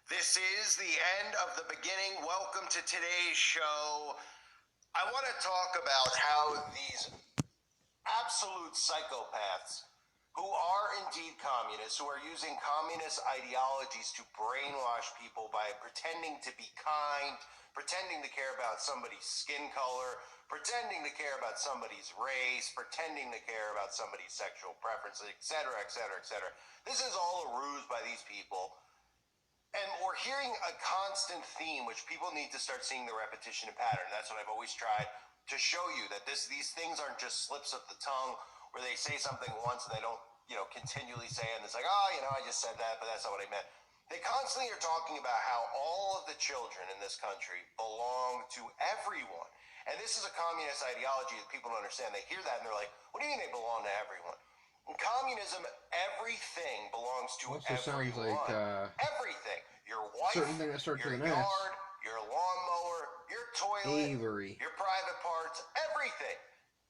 This is the end of the beginning. Welcome to today's show. I want to talk about how these absolute psychopaths who are indeed communists, who are using communist ideologies to brainwash people by pretending to be kind, pretending to care about somebody's skin color, pretending to care about somebody's race, pretending to care about somebody's sexual preferences, etc., etc., etc. This is all a ruse by these people. And we're hearing a constant theme, which people need to start seeing the repetition and pattern. That's what I've always tried to show you, that these things aren't just slips of the tongue where they say something once and they don't, continually say it. And it's like, oh, I just said that, but that's not what I meant. They constantly are talking about how all of the children in this country belong to everyone. And this is a communist ideology that people don't understand. They hear that and they're like, what do you mean they belong to everyone? In communism, everything belongs to Also everyone. sounds like Everything. Your wife, certain thing that starts your with an S. yard, your lawnmower, your toilet, Avery. your private parts, everything.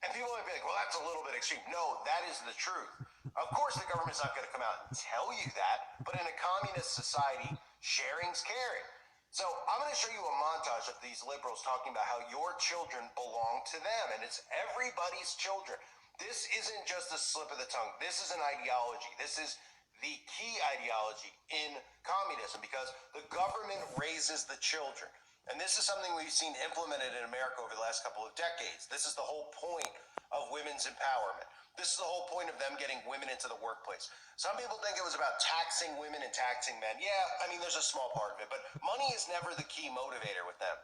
And people might be like, well, that's a little bit extreme. No, that is the truth. Of course, the government's not going to come out and tell you that, but in a communist society, sharing's caring. So I'm going to show you a montage of these liberals talking about how your children belong to them, and it's everybody's children. This isn't just a slip of the tongue. This is an ideology. This is the key ideology in communism, because the government raises the children. And this is something we've seen implemented in America over the last couple of decades. This is the whole point of women's empowerment. This is the whole point of them getting women into the workplace. Some people think it was about taxing women and taxing men. Yeah, there's a small part of it, but money is never the key motivator with them.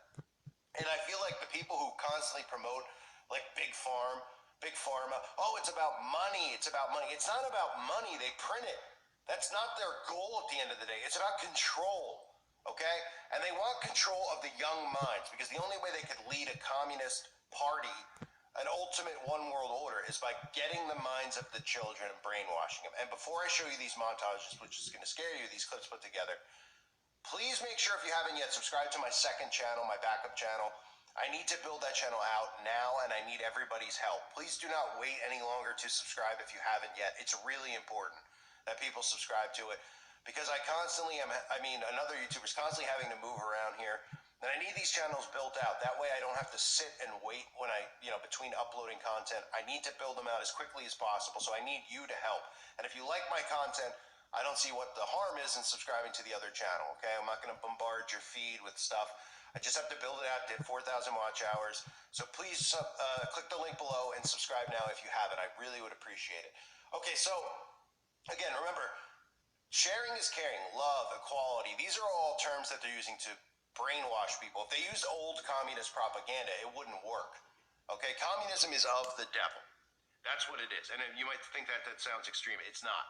And I feel like the people who constantly promote like big pharma, oh, it's about money, it's about money. It's not about money. They print it. That's not their goal at the end of the day. It's about control, okay? And they want control of the young minds, because the only way they could lead a communist party, an ultimate one world order, is by getting the minds of the children and brainwashing them. And before I show you these montages, which is going to scare you, these clips put together, please make sure, if you haven't yet, subscribe to my second channel, my backup channel. I need to build that channel out now, and I need everybody's help. Please do not wait any longer to subscribe if you haven't yet. It's really important that people subscribe to it, because another YouTuber's constantly having to move around here, and I need these channels built out. That way I don't have to sit and wait when between uploading content. I need to build them out as quickly as possible, so I need you to help. And if you like my content, I don't see what the harm is in subscribing to the other channel, okay? I'm not going to bombard your feed with stuff. I just have to build it out, did 4,000 watch hours. So please click the link below and subscribe now if you haven't. I really would appreciate it. Okay, so again, remember, sharing is caring, love, equality. These are all terms that they're using to brainwash people. If they used old communist propaganda, it wouldn't work. Okay, communism is of the devil. That's what it is. And you might think that sounds extreme. It's not.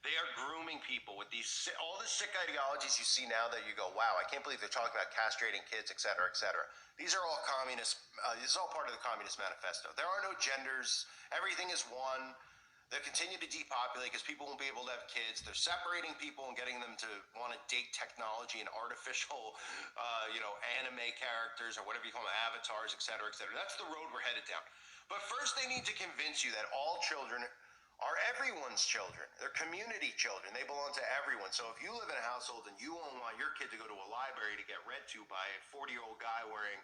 They are grooming people with all the sick ideologies you see now that you go, wow, I can't believe they're talking about castrating kids, et cetera, et cetera. These are all communist. This is all part of the Communist Manifesto. There are no genders. Everything is one. They continue to depopulate because people won't be able to have kids. They're separating people and getting them to want to date technology and artificial, anime characters or whatever you call them, avatars, et cetera, et cetera. That's the road we're headed down. But first, they need to convince you that all children are everyone's children. They're community children. They belong to everyone. So if you live in a household and you won't want your kid to go to a library to get read to by a 40-year-old guy wearing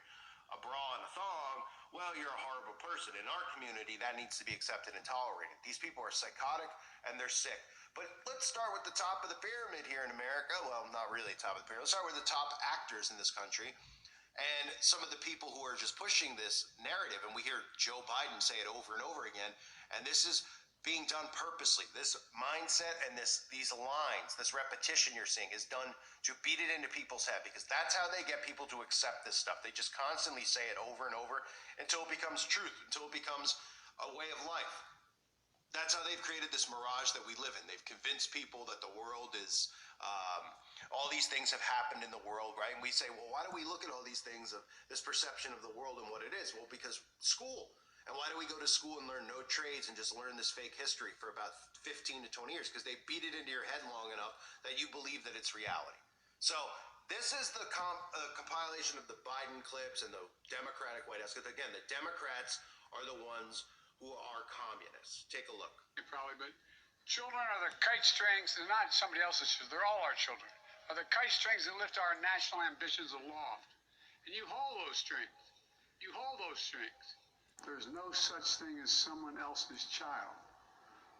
a bra and a thong, well, you're a horrible person. In our community, that needs to be accepted and tolerated. These people are psychotic and they're sick. But let's start with the top of the pyramid here in America. Well, not really top of the pyramid. Let's start with the top actors in this country and some of the people who are just pushing this narrative. And we hear Joe Biden say it over and over again. And this is being done purposely. This mindset and these lines, this repetition you're seeing is done to beat it into people's head, because that's how they get people to accept this stuff. They just constantly say it over and over until it becomes truth, until it becomes a way of life. That's how they've created this mirage that we live in. They've convinced people that the world is, all these things have happened in the world, right? And we say, well, why do we look at all these things of this perception of the world and what it is? Well, because school. And why do we go to school and learn no trades and just learn this fake history for about 15 to 20 years? Because they beat it into your head long enough that you believe that it's reality. So this is the compilation of the Biden clips and the Democratic White House. Because again, the Democrats are the ones who are communists. Take a look. Probably, but children are the kite strings. They're not somebody else's children. They're all our children. are the kite strings that lift our national ambitions aloft. And you hold those strings. You hold those strings. There's no such thing as someone else's child.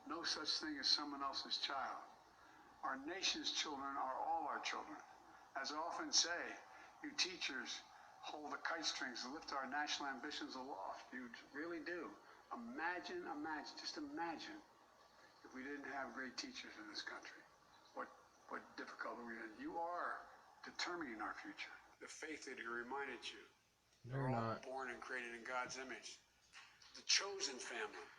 No such thing as someone else's child. Our nation's children are all our children. As I often say, you teachers hold the kite strings that lift our national ambitions aloft. You really do. Imagine, just imagine if we didn't have great teachers in this country. What difficulty we had. You are determining our future. The faith leader reminded you. They're all not. born and created in God's image. The chosen family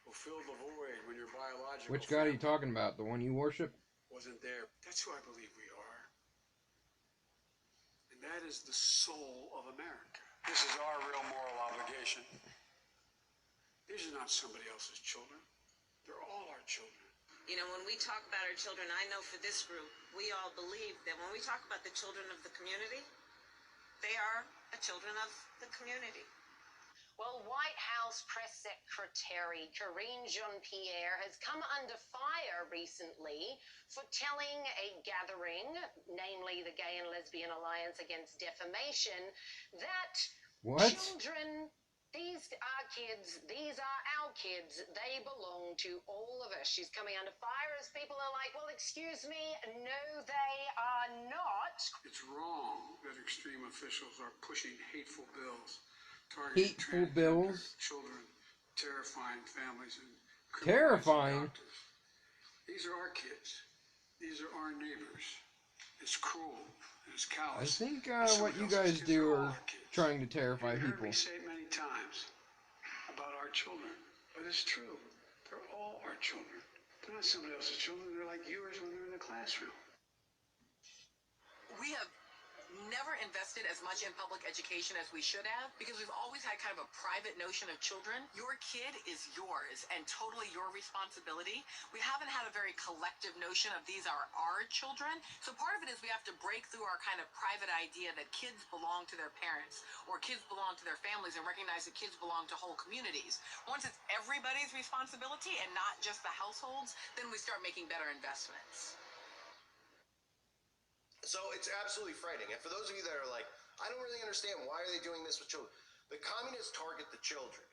will fill the void when your biological Which God are you talking about? The one you worship? Wasn't there. That's who I believe we are. And that is the soul of America. This is our real moral obligation. These are not somebody else's children. They're all our children. You know, when we talk about our children, I know for this group, we all believe that when we talk about the children of the community, they are the children of the community. Well, White House Press Secretary Karine Jean-Pierre has come under fire recently for telling a gathering, namely the Gay and Lesbian Alliance Against Defamation, that children, these are kids, these are our kids, they belong to all of us. She's coming under fire as people are like, well, excuse me, no, they are not. It's wrong that extreme officials are pushing hateful bills. Targeting children, terrifying families, and terrifying. Adopters. These are our kids. These are our neighbors. It's cruel. It's callous. I think what you guys do are trying to terrify people. You've heard me say it many times about our children, but it's true. They're all our children. They're not somebody else's children. They're like yours when they're in the classroom. We have never invested as much in public education as we should have because we've always had kind of a private notion of children. Your kid is yours and totally your responsibility. We haven't had a very collective notion of these are our children. So part of it is we have to break through our kind of private idea that kids belong to their parents or kids belong to their families and recognize that kids belong to whole communities. Once it's everybody's responsibility and not just the households, then we start making better investments. So it's absolutely frightening. And for those of you that are like, I don't really understand, why are they doing this with children? The communists target the children,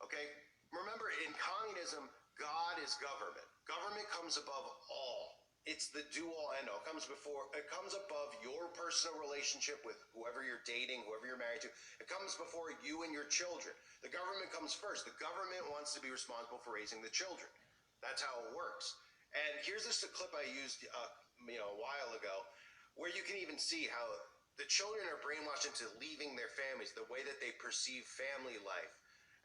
okay? Remember, in communism, God is government. Government comes above all. It's the do-all, end-all. It comes above your personal relationship with whoever you're dating, whoever you're married to. It comes before you and your children. The government comes first. The government wants to be responsible for raising the children. That's how it works. And here's just a clip I used a while ago, where you can even see how the children are brainwashed into leaving their families, the way that they perceive family life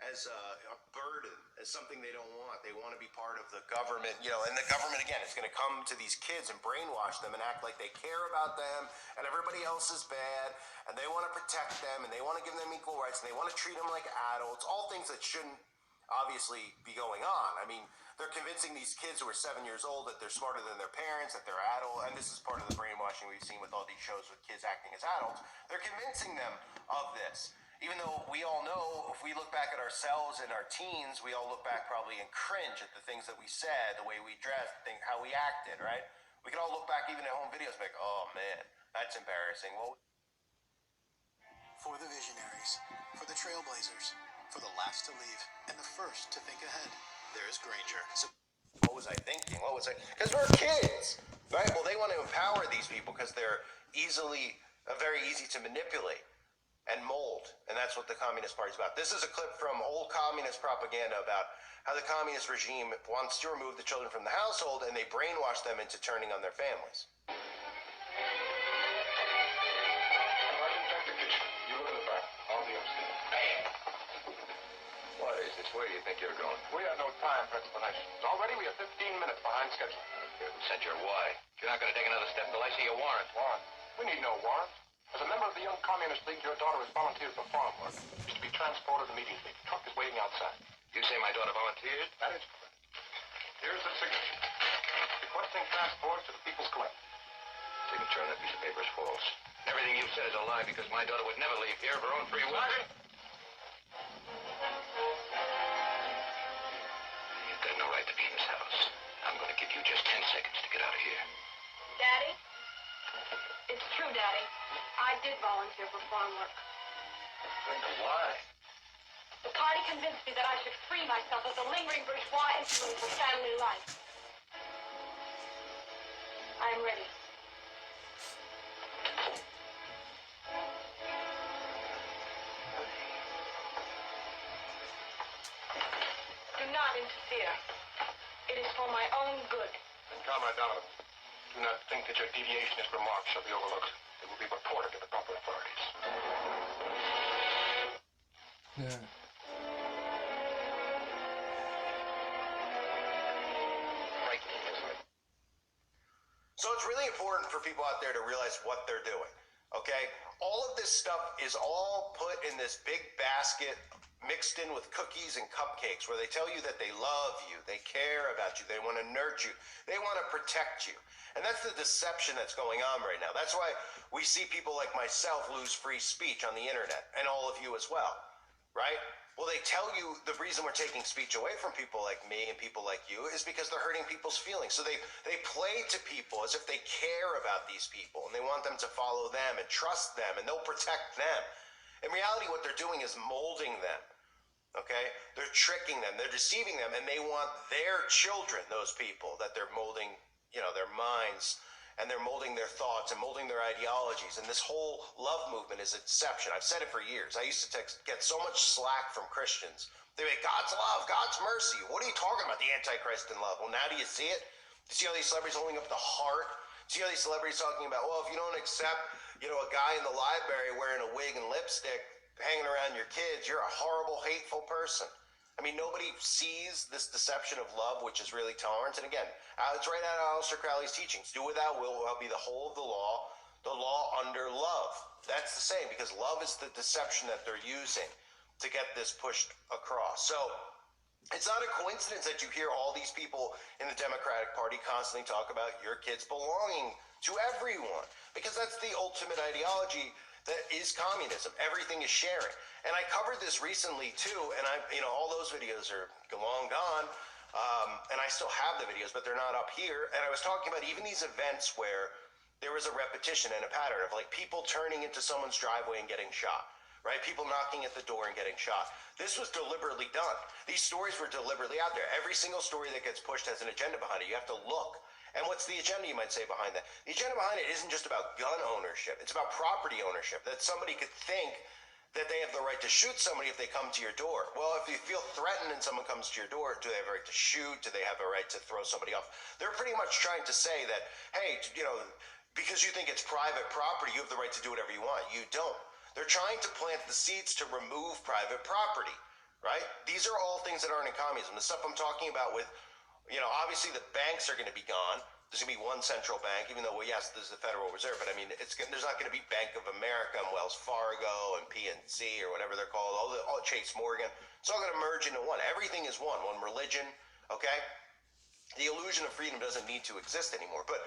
as a burden, as something they don't want. They want to be part of the government, and the government, again, is going to come to these kids and brainwash them and act like they care about them and everybody else is bad and they want to protect them and they want to give them equal rights and they want to treat them like adults, all things that shouldn't obviously be going on. I mean, they're convincing these kids who are 7 years old that they're smarter than their parents, that they're adult, and this is part of the brainwashing we've seen with all these shows with kids acting as adults. They're convincing them of this. Even though we all know, if we look back at ourselves in our teens, we all look back probably and cringe at the things that we said, the way we dressed, how we acted, right? We can all look back even at home videos and be like, oh man, that's embarrassing. Well, for the visionaries, for the trailblazers, for the last to leave, and the first to think ahead, there's Granger. So what was I thinking? Because we're kids, right? Well, they want to empower these people because they're very easy to manipulate and mold. And that's what the Communist Party's about. This is a clip from old communist propaganda about how the communist regime wants to remove the children from the household and they brainwash them into turning on their families. Where do you think you're going? We have no time for explanations. Already we are 15 minutes behind schedule. You haven't said your why. You're not going to take another step until I see a warrant. Warrant? We need no warrant. As a member of the Young Communist League, your daughter has volunteered for farm work. She's to be transported immediately. The truck is waiting outside. You say my daughter volunteered? That is correct. Here's the signature. Requesting transport to the People's Collective. Signature on that piece of paper is false. Everything you've said is a lie because my daughter would never leave here of her own free will. You've got no right to be in this house. I'm going to give you just 10 seconds to get out of here. Daddy? Daddy. I did volunteer for farm work. Linda, why? The party convinced me that I should free myself of the lingering bourgeois influence of family life. I am ready. Do not interfere. It is for my own good. And Comrade Donovan, do not think that your deviationist remarks shall be overlooked. They will be reported to the proper authorities. Yeah. Frightening, isn't it? So it's really important for people out there to realize what they're doing, okay? All of this stuff is all put in this big basket mixed in with cookies and cupcakes where they tell you that they love you, they care about you, they want to nurture you, they want to protect you. And that's the deception that's going on right now. That's why we see people like myself lose free speech on the internet, and all of you as well, right? Well, they tell you the reason we're taking speech away from people like me and people like you is because they're hurting people's feelings. So they play to people as if they care about these people and they want them to follow them and trust them and they'll protect them. In reality, what they're doing is molding them, okay? They're tricking them, they're deceiving them, and they want their children, those people that they're molding, you know, their minds, and they're molding their thoughts and molding their ideologies. And this whole love movement is a deception. I've said it for years. I used to get so much slack from Christians. They're like, God's love, God's mercy. What are you talking about, the Antichrist in love? Well, now do you see it? You see all these celebrities holding up the heart? See all these celebrities talking about, well, if you don't accept, you know, a guy in the library wearing a wig and lipstick hanging around your kids, you're a horrible, hateful person. I mean, nobody sees this deception of love, which is really tolerance. And again, it's right out of Aleister Crowley's teachings. Do without will be the whole of the law under love. That's the same, because love is the deception that they're using to get this pushed across. So it's not a coincidence that you hear all these people in the Democratic Party constantly talk about your kids belonging to everyone, because that's the ultimate ideology that is communism. Everything is sharing. And I covered this recently too, and all those videos are long gone, and I still have the videos, but they're not up here. And I was talking about even these events where there was a repetition and a pattern of like people turning into someone's driveway and getting shot, right? People knocking at the door and getting shot. This was deliberately done. These stories were deliberately out there. Every single story that gets pushed has an agenda behind it. You have to look. And what's the agenda, you might say, behind that? The agenda behind it isn't just about gun ownership. It's about property ownership, that somebody could think that they have the right to shoot somebody if they come to your door. Well, if you feel threatened and someone comes to your door, do they have a right to shoot? Do they have a right to throw somebody off? They're pretty much trying to say that, hey, because you think it's private property, you have the right to do whatever you want. You don't. They're trying to plant the seeds to remove private property, right? These are all things that aren't in communism. The stuff I'm talking about with, obviously the banks are going to be gone. There's going to be one central bank, even though, well, yes, there's the Federal Reserve, but I mean, there's not going to be Bank of America and Wells Fargo and PNC or whatever they're called, all Chase Morgan. It's all going to merge into one. Everything is one religion, okay? The illusion of freedom doesn't need to exist anymore, but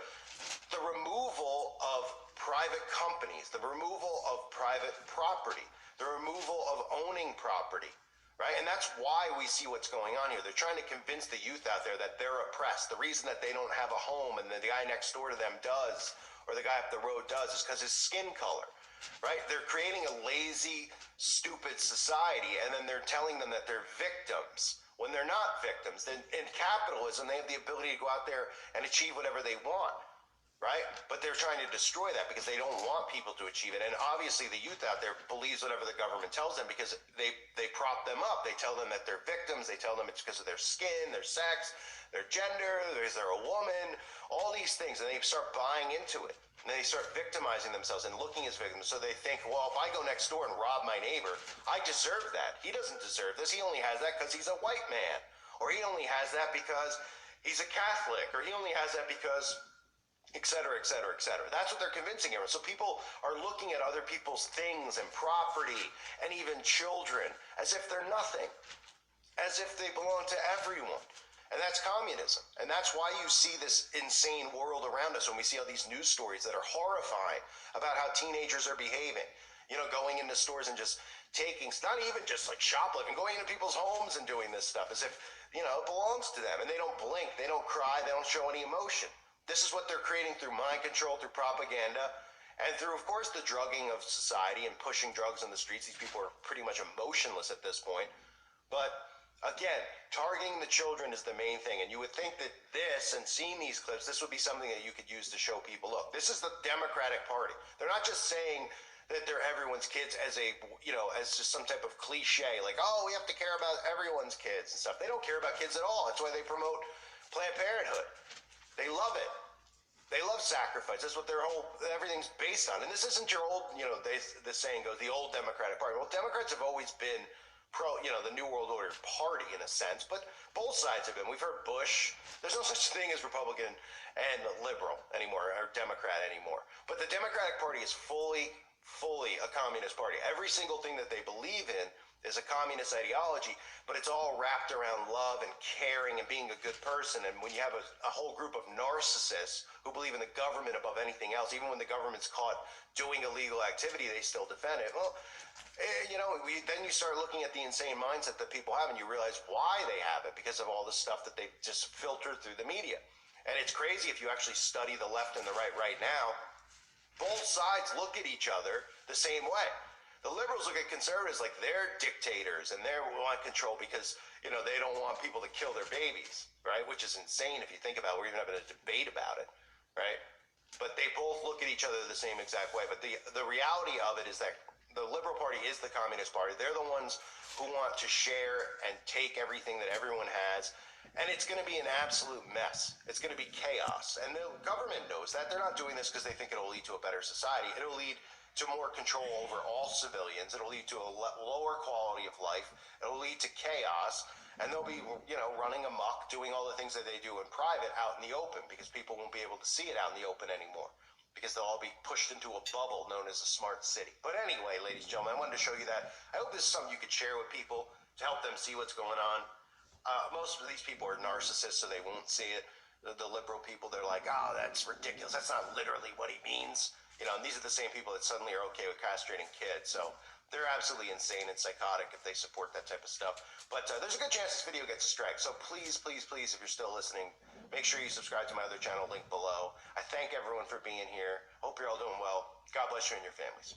the removal of private companies, the removal of private property, the removal of owning property, right? And that's why we see what's going on here. They're trying to convince the youth out there that they're oppressed. The reason that they don't have a home and the guy next door to them does, or the guy up the road does, is because his skin color, right? They're creating a lazy, stupid society, and then they're telling them that they're victims when they're not victims. In capitalism, they have the ability to go out there and achieve whatever they want, right? But they're trying to destroy that because they don't want people to achieve it. And obviously the youth out there believes whatever the government tells them because they prop them up. They tell them that they're victims. They tell them it's because of their skin, their sex, their gender, is there a woman, all these things. And they start buying into it. And they start victimizing themselves and looking as victims. So they think, well, if I go next door and rob my neighbor, I deserve that. He doesn't deserve this. He only has that because he's a white man. Or he only has that because he's a Catholic. Or he only has that because... et cetera, et cetera, et cetera. That's what they're convincing everyone. So people are looking at other people's things and property and even children as if they're nothing, as if they belong to everyone. And that's communism. And that's why you see this insane world around us when we see all these news stories that are horrifying about how teenagers are behaving, going into stores and just taking, not even just like shoplifting, going into people's homes and doing this stuff as if, it belongs to them. And they don't blink, they don't cry, they don't show any emotion. This is what they're creating through mind control, through propaganda, And through, of course, the drugging of society and pushing drugs on the streets, these people are pretty much emotionless at this point. But again, targeting the children is the main thing. And you would think that this, and seeing these clips, this would be something that you could use to show people, look, this is the Democratic Party. They're not just saying that they're everyone's kids as a, as just some type of cliche, like, oh, we have to care about everyone's kids and stuff. They don't care about kids at all. That's why they promote Planned Parenthood. They love it. They love sacrifice. That's what everything's based on. And this isn't your old, the saying goes, the old Democratic Party. Well, Democrats have always been the New World Order party in a sense, but both sides have been. We've heard Bush. There's no such thing as Republican and liberal anymore, or Democrat anymore. But the Democratic Party is fully a communist party. Every single thing that they believe in is a communist ideology, but it's all wrapped around love and caring and being a good person. And when you have a whole group of narcissists who believe in the government above anything else, even when the government's caught doing illegal activity, they still defend it. Well, then you start looking at the insane mindset that people have, and you realize why they have it, because of all the stuff that they've just filtered through the media. And it's crazy if you actually study the left and the right now. Both sides look at each other the same way. The liberals look at conservatives like they're dictators and they want control because, they don't want people to kill their babies, right? Which is insane if you think about it. We're even having a debate about it, right? But they both look at each other the same exact way. But the reality of it is that the Liberal Party is the Communist Party. They're the ones who want to share and take everything that everyone has. And it's going to be an absolute mess. It's going to be chaos. And the government knows that. They're not doing this because they think it'll lead to a better society. It'll lead to more control over all civilians. It'll lead to a lower quality of life. It'll lead to chaos. And they'll be, running amok, doing all the things that they do in private out in the open, because people won't be able to see it out in the open anymore, because they'll all be pushed into a bubble known as a smart city. But anyway, ladies and gentlemen, I wanted to show you that. I hope this is something you could share with people to help them see what's going on. Most of these people are narcissists, so they won't see it. The liberal people, they're like, oh, that's ridiculous. That's not literally what he means. And these are the same people that suddenly are okay with castrating kids. So they're absolutely insane and psychotic if they support that type of stuff. But there's a good chance this video gets a strike. So please, please, please, if you're still listening, make sure you subscribe to my other channel, link below. I thank everyone for being here. Hope you're all doing well. God bless you and your families.